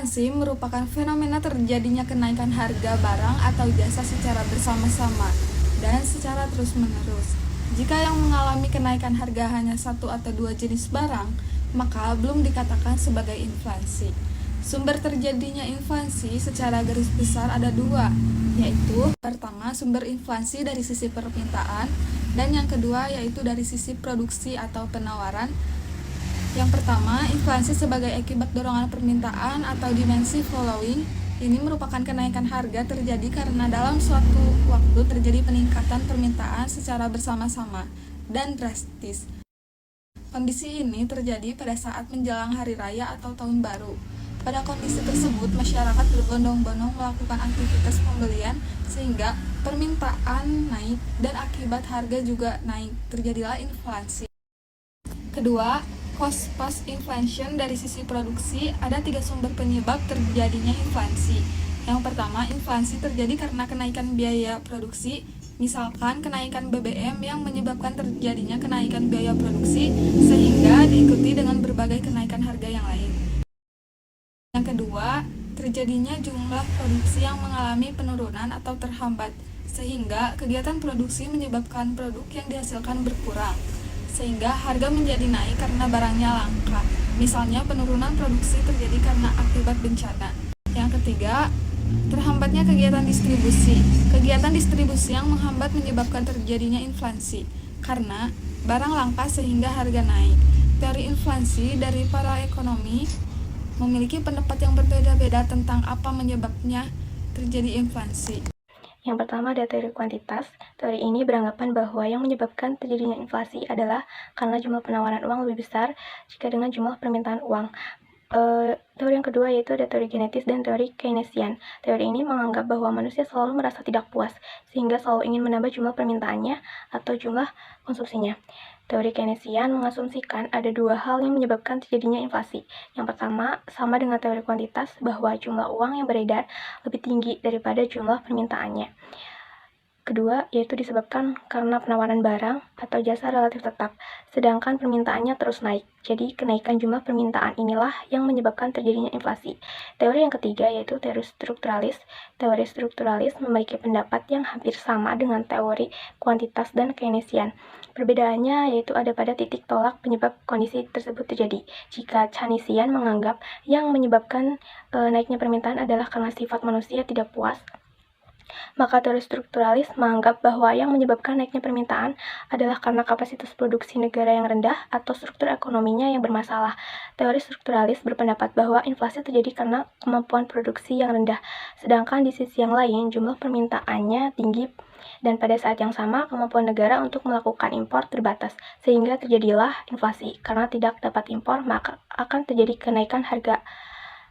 Inflasi merupakan fenomena terjadinya kenaikan harga barang atau jasa secara bersama-sama dan secara terus-menerus. Jika yang mengalami kenaikan harga hanya satu atau dua jenis barang, maka belum dikatakan sebagai inflasi. Sumber terjadinya inflasi secara garis besar ada dua, yaitu pertama sumber inflasi dari sisi permintaan, dan yang kedua yaitu dari sisi produksi atau penawaran. Yang pertama, inflasi sebagai akibat dorongan permintaan atau dimensi following. Ini merupakan kenaikan harga terjadi karena dalam suatu waktu terjadi peningkatan permintaan secara bersama-sama dan drastis. Kondisi ini terjadi pada saat menjelang hari raya atau tahun baru. Pada kondisi tersebut, masyarakat berbondong-bondong melakukan aktivitas pembelian sehingga permintaan naik dan akibat harga juga naik. Terjadilah inflasi. Kedua, cost plus inflation dari sisi produksi. Ada tiga sumber penyebab terjadinya inflasi. Yang pertama, inflasi terjadi karena kenaikan biaya produksi. Misalkan kenaikan BBM yang menyebabkan terjadinya kenaikan biaya produksi sehingga diikuti dengan berbagai kenaikan harga yang lain. Yang kedua, terjadinya jumlah produksi yang mengalami penurunan atau terhambat sehingga kegiatan produksi menyebabkan produk yang dihasilkan berkurang, sehingga harga menjadi naik karena barangnya langka. Misalnya penurunan produksi terjadi karena akibat bencana. Yang ketiga, terhambatnya kegiatan distribusi. Kegiatan distribusi yang menghambat menyebabkan terjadinya inflasi karena barang langka sehingga harga naik. Teori inflasi dari para ekonomi memiliki pendapat yang berbeda-beda tentang apa menyebabnya terjadi inflasi. Yang pertama ada teori kuantitas. Teori ini beranggapan bahwa yang menyebabkan terjadinya inflasi adalah karena jumlah penawaran uang lebih besar jika dengan jumlah permintaan uang. Teori yang kedua yaitu ada teori genetis dan teori Keynesian. Teori ini menganggap bahwa manusia selalu merasa tidak puas sehingga selalu ingin menambah jumlah permintaannya atau jumlah konsumsinya. Teori Keynesian mengasumsikan ada dua hal yang menyebabkan terjadinya inflasi. Yang pertama, sama dengan teori kuantitas, bahwa jumlah uang yang beredar lebih tinggi daripada jumlah permintaannya. Kedua, yaitu disebabkan karena penawaran barang atau jasa relatif tetap, sedangkan permintaannya terus naik. Jadi, kenaikan jumlah permintaan inilah yang menyebabkan terjadinya inflasi. Teori yang ketiga yaitu teori strukturalis. Teori strukturalis memiliki pendapat yang hampir sama dengan teori kuantitas dan Keynesian. Perbedaannya yaitu ada pada titik tolak penyebab kondisi tersebut terjadi. Jika Keynesian menganggap yang menyebabkan naiknya permintaan adalah karena sifat manusia tidak puas, maka teori strukturalis menganggap bahwa yang menyebabkan naiknya permintaan adalah karena kapasitas produksi negara yang rendah atau struktur ekonominya yang bermasalah. Teori strukturalis berpendapat bahwa inflasi terjadi karena kemampuan produksi yang rendah, sedangkan di sisi yang lain jumlah permintaannya tinggi dan pada saat yang sama kemampuan negara untuk melakukan impor terbatas, sehingga terjadilah inflasi. Karena tidak dapat impor, maka akan terjadi kenaikan harga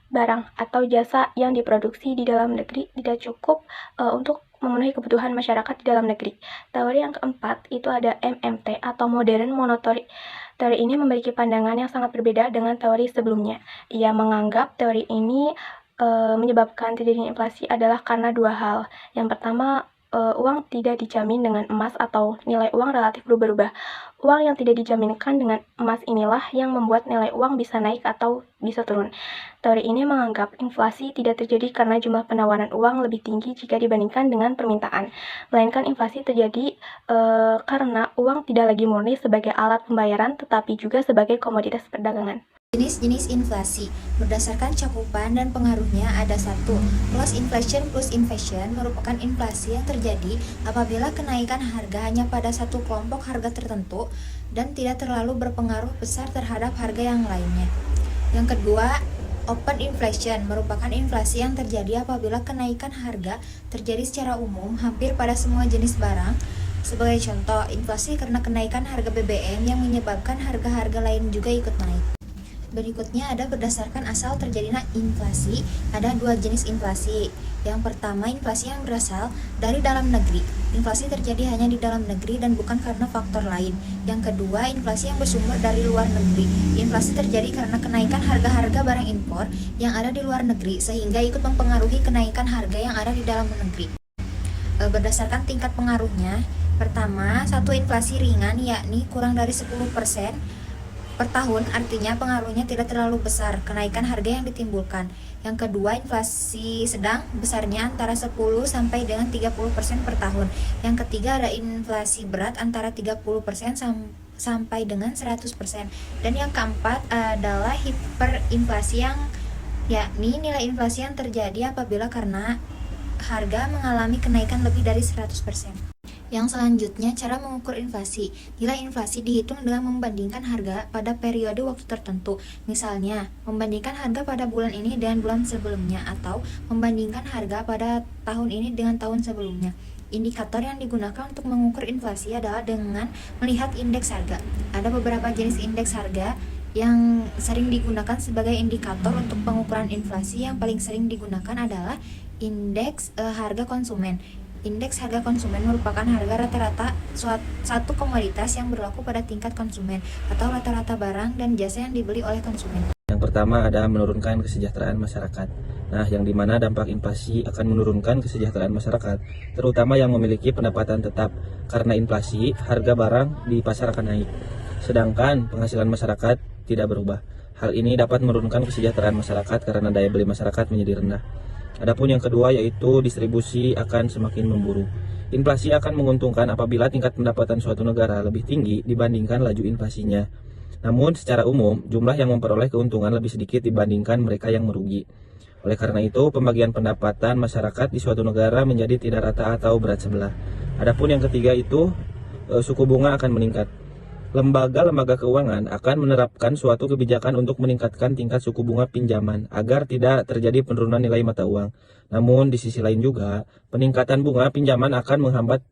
barang atau jasa yang diproduksi di dalam negeri tidak cukup untuk memenuhi kebutuhan masyarakat di dalam negeri. Teori yang keempat itu ada MMT atau Modern Monetary. Teori ini memiliki pandangan yang sangat berbeda dengan teori sebelumnya. Ia menganggap teori ini menyebabkan terjadinya inflasi adalah karena dua hal. Yang pertama, uang tidak dijamin dengan emas atau nilai uang relatif berubah-ubah. Uang yang tidak dijaminkan dengan emas inilah yang membuat nilai uang bisa naik atau bisa turun. Teori ini menganggap inflasi tidak terjadi karena jumlah penawaran uang lebih tinggi jika dibandingkan dengan permintaan, melainkan inflasi terjadi karena uang tidak lagi murni sebagai alat pembayaran tetapi juga sebagai komoditas perdagangan. Jenis-jenis inflasi berdasarkan cakupan dan pengaruhnya ada 1. Plus inflation merupakan inflasi yang terjadi apabila kenaikan harga hanya pada satu kelompok harga tertentu dan tidak terlalu berpengaruh besar terhadap harga yang lainnya. Yang kedua, open inflation merupakan inflasi yang terjadi apabila kenaikan harga terjadi secara umum hampir pada semua jenis barang. Sebagai contoh, inflasi karena kenaikan harga BBM yang menyebabkan harga-harga lain juga ikut naik. Berikutnya ada berdasarkan asal terjadinya inflasi, ada dua jenis inflasi. Yang pertama, inflasi yang berasal dari dalam negeri. Inflasi terjadi hanya di dalam negeri dan bukan karena faktor lain. Yang kedua, inflasi yang bersumber dari luar negeri. Inflasi terjadi karena kenaikan harga-harga barang impor yang ada di luar negeri sehingga ikut mempengaruhi kenaikan harga yang ada di dalam negeri. Berdasarkan tingkat pengaruhnya, pertama, satu inflasi ringan yakni kurang dari 10%. per tahun, artinya pengaruhnya tidak terlalu besar kenaikan harga yang ditimbulkan. Yang kedua, inflasi sedang, besarnya antara 10 sampai dengan 30% per tahun. Yang ketiga, ada inflasi berat antara 30% sampai dengan 100%. Dan yang keempat adalah hiperinflasi, yang yakni nilai inflasi yang terjadi apabila karena harga mengalami kenaikan lebih dari 100%. Yang selanjutnya, cara mengukur inflasi. Nilai inflasi dihitung dengan membandingkan harga pada periode waktu tertentu. Misalnya, membandingkan harga pada bulan ini dengan bulan sebelumnya, atau membandingkan harga pada tahun ini dengan tahun sebelumnya. Indikator yang digunakan untuk mengukur inflasi adalah dengan melihat indeks harga. Ada beberapa jenis indeks harga yang sering digunakan sebagai indikator untuk pengukuran inflasi. Yang paling sering digunakan adalah indeks harga konsumen. Indeks harga konsumen merupakan harga rata-rata suatu komoditas yang berlaku pada tingkat konsumen, atau rata-rata barang dan jasa yang dibeli oleh konsumen. Yang pertama ada menurunkan kesejahteraan masyarakat. Nah, yang dimana dampak inflasi akan menurunkan kesejahteraan masyarakat, terutama yang memiliki pendapatan tetap. Karena inflasi, harga barang di pasar akan naik, sedangkan penghasilan masyarakat tidak berubah. Hal ini dapat menurunkan kesejahteraan masyarakat karena daya beli masyarakat menjadi rendah. Adapun yang kedua yaitu distribusi akan semakin memburuk. Inflasi akan menguntungkan apabila tingkat pendapatan suatu negara lebih tinggi dibandingkan laju inflasinya. Namun secara umum, jumlah yang memperoleh keuntungan lebih sedikit dibandingkan mereka yang merugi. Oleh karena itu, pembagian pendapatan masyarakat di suatu negara menjadi tidak rata atau berat sebelah. Adapun yang ketiga itu suku bunga akan meningkat. Lembaga-lembaga keuangan akan menerapkan suatu kebijakan untuk meningkatkan tingkat suku bunga pinjaman agar tidak terjadi penurunan nilai mata uang. Namun di sisi lain juga, peningkatan bunga pinjaman akan menghambat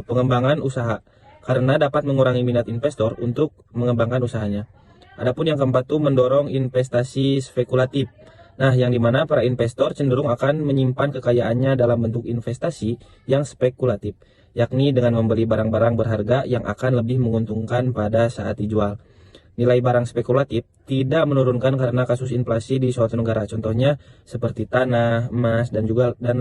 pengembangan usaha karena dapat mengurangi minat investor untuk mengembangkan usahanya. Adapun yang keempat itu mendorong investasi spekulatif. Nah, yang dimana para investor cenderung akan menyimpan kekayaannya dalam bentuk investasi yang spekulatif, yakni dengan membeli barang-barang berharga yang akan lebih menguntungkan pada saat dijual. Nilai barang spekulatif tidak menurunkan karena kasus inflasi di suatu negara, contohnya seperti tanah, emas, dan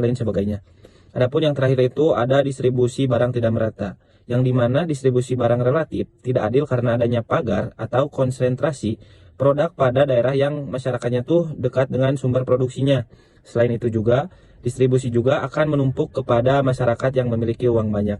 lain sebagainya. Adapun yang terakhir itu ada distribusi barang tidak merata, yang dimana distribusi barang relatif tidak adil karena adanya pagar atau konsentrasi produk pada daerah yang masyarakatnya tuh dekat dengan sumber produksinya. Selain itu juga, distribusi juga akan menumpuk kepada masyarakat yang memiliki uang banyak.